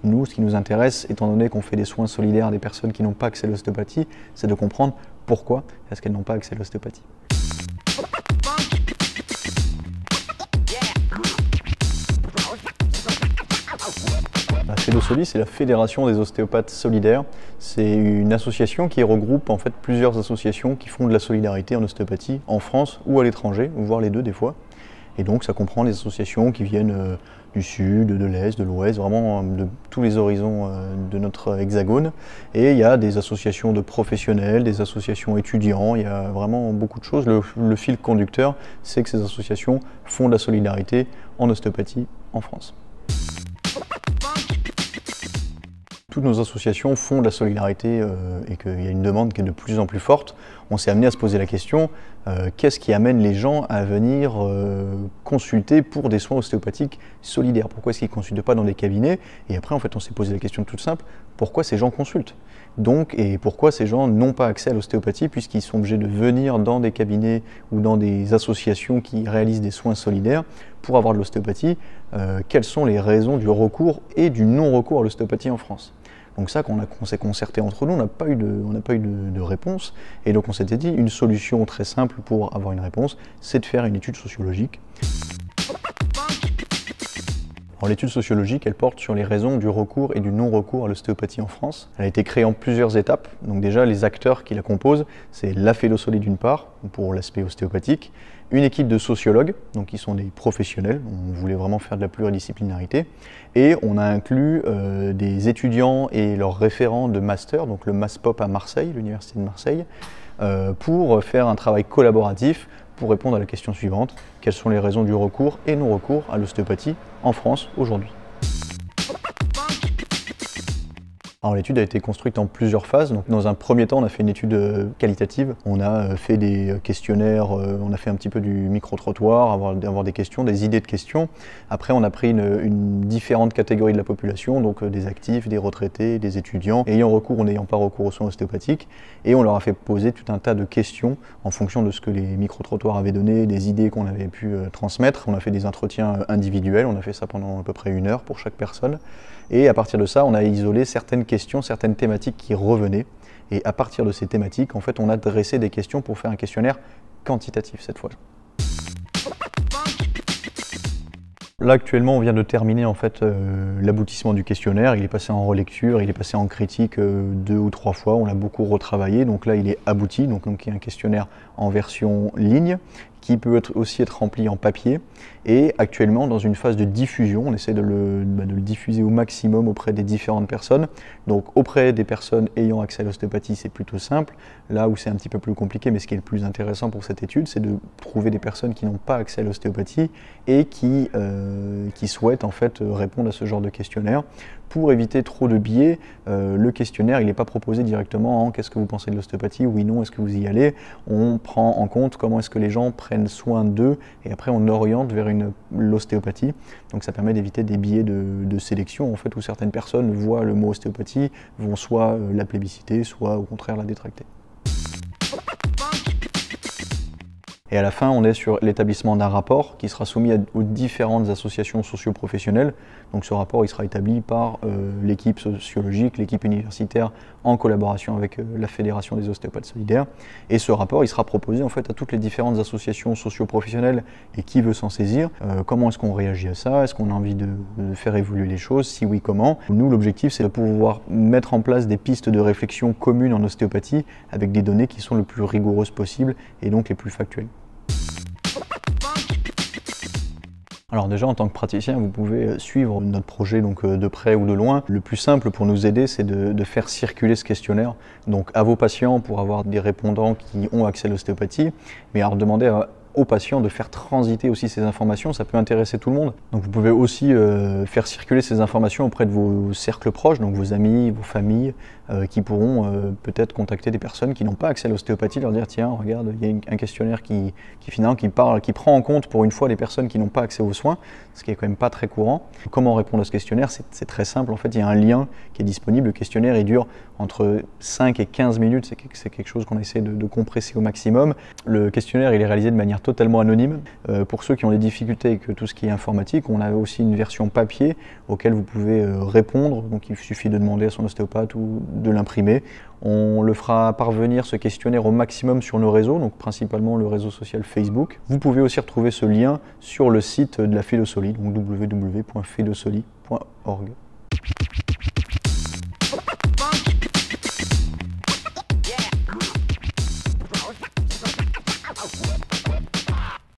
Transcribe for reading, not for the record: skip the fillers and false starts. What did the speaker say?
Nous, ce qui nous intéresse, étant donné qu'on fait des soins solidaires à des personnes qui n'ont pas accès à l'ostéopathie, c'est de comprendre pourquoi est-ce qu'elles n'ont pas accès à l'ostéopathie. La FEDOSOLI, c'est la Fédération des ostéopathes solidaires. C'est une association qui regroupe en fait plusieurs associations qui font de la solidarité en ostéopathie en France ou à l'étranger, voire les deux des fois. Et donc ça comprend les associations qui viennent du sud, de l'est, de l'ouest, vraiment de tous les horizons de notre hexagone. Et il y a des associations de professionnels, des associations étudiants, il y a vraiment beaucoup de choses. Le fil conducteur, c'est que ces associations font de la solidarité en ostéopathie en France. Toutes nos associations font de la solidarité et qu'il y a une demande qui est de plus en plus forte. On s'est amené à se poser la question, qu'est-ce qui amène les gens à venir consulter pour des soins ostéopathiques solidaires? Pourquoi est-ce qu'ils ne consultent pas dans des cabinets? Et après, en fait, on s'est posé la question toute simple, pourquoi ces gens consultent? Donc, et pourquoi ces gens n'ont pas accès à l'ostéopathie puisqu'ils sont obligés de venir dans des cabinets ou dans des associations qui réalisent des soins solidaires pour avoir de l'ostéopathie? Quelles sont les raisons du recours et du non-recours à l'ostéopathie en France? Donc ça, qu'on s'est concerté entre nous, on n'a pas eu de réponse. Et donc on s'était dit, une solution très simple pour avoir une réponse, c'est de faire une étude sociologique. L'étude sociologique, elle porte sur les raisons du recours et du non-recours à l'ostéopathie en France. Elle a été créée en plusieurs étapes. Donc déjà, les acteurs qui la composent, c'est la FEDOSOLI d'une part, pour l'aspect ostéopathique, une équipe de sociologues, donc qui sont des professionnels, on voulait vraiment faire de la pluridisciplinarité, et on a inclus des étudiants et leurs référents de master, donc le MASPOP à Marseille, l'Université de Marseille, pour faire un travail collaboratif pour répondre à la question suivante, quelles sont les raisons du recours et non-recours à l'ostéopathie en France aujourd'hui? Alors l'étude a été construite en plusieurs phases. Donc, dans un premier temps, on a fait une étude qualitative. On a fait des questionnaires, on a fait un petit peu du micro-trottoir, avoir des questions, des idées de questions. Après, on a pris une différente catégorie de la population, donc des actifs, des retraités, des étudiants, ayant recours ou n'ayant pas recours aux soins ostéopathiques. Et on leur a fait poser tout un tas de questions en fonction de ce que les micro-trottoirs avaient donné, des idées qu'on avait pu transmettre. On a fait des entretiens individuels, on a fait ça pendant à peu près 1 heure pour chaque personne. Et à partir de ça, on a isolé certaines questions, certaines thématiques qui revenaient. Et à partir de ces thématiques, en fait, on a dressé des questions pour faire un questionnaire quantitatif cette fois. Là, actuellement, on vient de terminer en fait l'aboutissement du questionnaire. Il est passé en relecture, il est passé en critique 2 ou 3 fois. On l'a beaucoup retravaillé. Donc là, il est abouti. Donc il y a un questionnaire en version ligne qui peut aussi être rempli en papier. Et actuellement, dans une phase de diffusion, on essaie de le diffuser au maximum auprès des différentes personnes. Donc auprès des personnes ayant accès à l'ostéopathie, c'est plutôt simple. Là où c'est un petit peu plus compliqué, mais ce qui est le plus intéressant pour cette étude, c'est de trouver des personnes qui n'ont pas accès à l'ostéopathie et qui souhaitent en fait répondre à ce genre de questionnaire. Pour éviter trop de biais, le questionnaire il n'est pas proposé directement en qu'est-ce que vous pensez de l'ostéopathie, oui, non, est-ce que vous y allez. On prend en compte comment est-ce que les gens prennent soin d'eux et après on oriente vers l'ostéopathie. Donc ça permet d'éviter des biais de sélection en fait, où certaines personnes voient le mot ostéopathie, vont soit la plébisciter, soit au contraire la détracter. Et à la fin, on est sur l'établissement d'un rapport qui sera soumis aux différentes associations socio-professionnelles. Donc ce rapport il sera établi par l'équipe sociologique, l'équipe universitaire en collaboration avec la Fédération des ostéopathes solidaires. Et ce rapport il sera proposé en fait à toutes les différentes associations socio-professionnelles et qui veut s'en saisir. Comment est-ce qu'on réagit à ça? Est-ce qu'on a envie de faire évoluer les choses? Si oui, comment? Nous, l'objectif c'est de pouvoir mettre en place des pistes de réflexion communes en ostéopathie avec des données qui sont le plus rigoureuses possible et donc les plus factuelles. Alors déjà, en tant que praticien, vous pouvez suivre notre projet donc, de près ou de loin. Le plus simple pour nous aider, c'est de faire circuler ce questionnaire donc, à vos patients pour avoir des répondants qui ont accès à l'ostéopathie, mais à demander aux patients de faire transiter aussi ces informations, ça peut intéresser tout le monde. Donc vous pouvez aussi faire circuler ces informations auprès de vos cercles proches, donc vos amis, vos familles, qui pourront peut-être contacter des personnes qui n'ont pas accès à l'ostéopathie, leur dire tiens, regarde, il y a un questionnaire qui finalement qui prend en compte pour une fois les personnes qui n'ont pas accès aux soins, ce qui est quand même pas très courant. Comment répondre à ce questionnaire? C'est très simple, en fait, il y a un lien qui est disponible. Le questionnaire, il dure entre 5 et 15 minutes, c'est quelque chose qu'on essaie de compresser au maximum. Le questionnaire, il est réalisé de manière totalement anonyme. Pour ceux qui ont des difficultés avec tout ce qui est informatique, on a aussi une version papier auquel vous pouvez répondre. Donc il suffit de demander à son ostéopathe ou de l'imprimer. On le fera parvenir, ce questionnaire, au maximum sur nos réseaux, donc principalement le réseau social Facebook. Vous pouvez aussi retrouver ce lien sur le site de la Fedosoli, donc www.fedosoli.org.